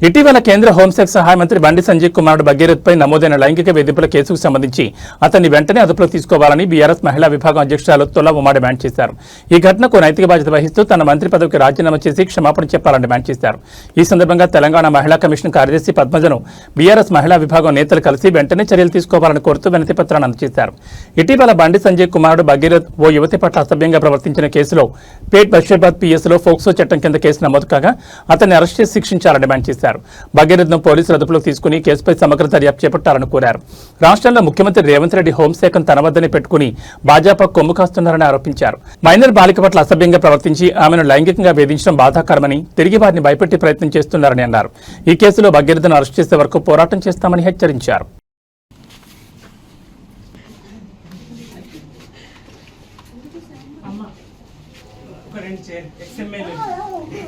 ఇటీవల కేంద్ర హోంశాఖ సహాయ మంత్రి బండి సంజయ్ కుమారుడు భగీరథ్పై నమోదైన లైంగిక వేధింపుల కేసుకు సంబంధించి అతన్ని వెంటనే అదుపులో తీసుకోవాలని బీఆర్ఎస్ మహిళా విభాగం అధ్యక్షురాలు తొల ఉమా డిమాండ్ చేశారు. ఈ ఘటనకు నైతిక బాధ్యత వహిస్తూ తన మంత్రి పదవికి రాజీనామా చేసి క్షమాపణ చెప్పాలని డిమాండ్ చేశారు. ఈ సందర్భంగా తెలంగాణ మహిళా కమిషన్ కార్యదర్శి పద్మజను బీఆర్ఎస్ మహిళా విభాగం నేతలు కలిసి వెంటనే చర్యలు తీసుకోవాలని కోరుతూ వినతి పత్రాన్ని అందజేశారు. ఇటీవల బండి సంజయ్ కుమారుడు భగీరథ్ ఓ యువతి పట్ల అసభ్యంగా ప్రవర్తించిన కేసులో పేట్ బషీరాబాద్ పిఎస్లో ఫోక్సో చట్టం కింద కేసు నమోదు కాగా అతన్ని అరెస్ట్ చేసి శిక్షించాలని డిమాండ్ చేశారు. భగీరథ్ను పోలీసులు అదుపులోకి తీసుకుని కేసుపై సమగ్ర దర్యాప్తు చేపట్టాలని కోరారు. రాష్ట్రంలో ముఖ్యమంత్రి రేవంత్ రెడ్డి హోంశాఖను తన వద్దనే పెట్టుకుని భాజపా కొమ్ము కాస్తున్నారని ఆరోపించారు. మైనర్ బాలిక పట్ల అసభ్యంగా ప్రవర్తించి ఆమెను లైంగికంగా వేధించడం బాధాకరమని, తిరిగి వారిని భయపెట్టి ప్రయత్నం చేస్తున్నారని అన్నారు. ఈ కేసులో భగీరథ్ను అరెస్ట్ చేసే వరకు పోరాటం చేస్తామని హెచ్చరించారు.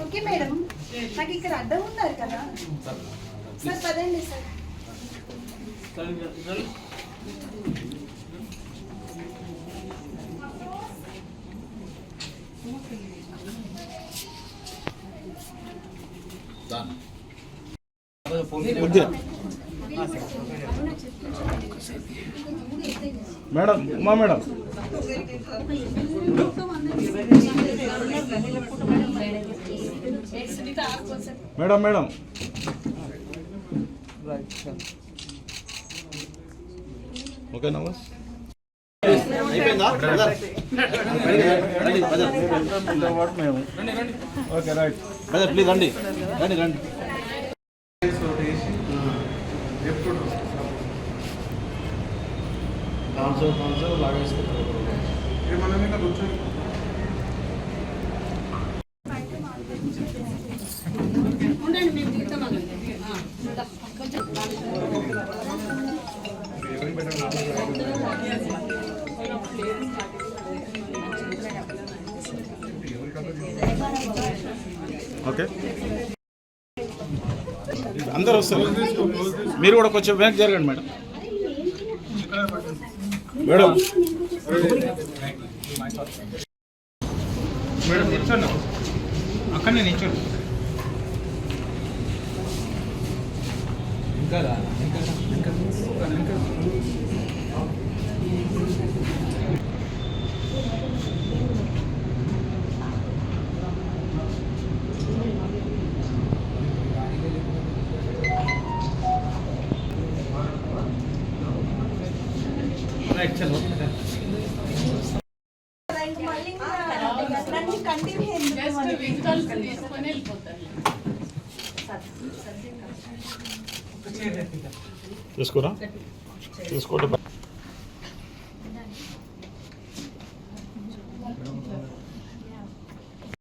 ఓకే మేడం, నాకు ఇక్కడ అడ్డం ఉన్నారు కదా సార్, పదండి sir. Madam Uma madam madam madam okay నమస్ ఓకే రైట్ ప్లీజ్ రండి రండి రండి. ఓకే అందరూ వస్తారు, మీరు కూడా కొంచెం వెనక్కి జరగండి మేడం. మేడం మేడం నిల్చోండి, అక్కడనే నిల్చోండి. ఇంకా తీసుకోరా తీసుకోండి.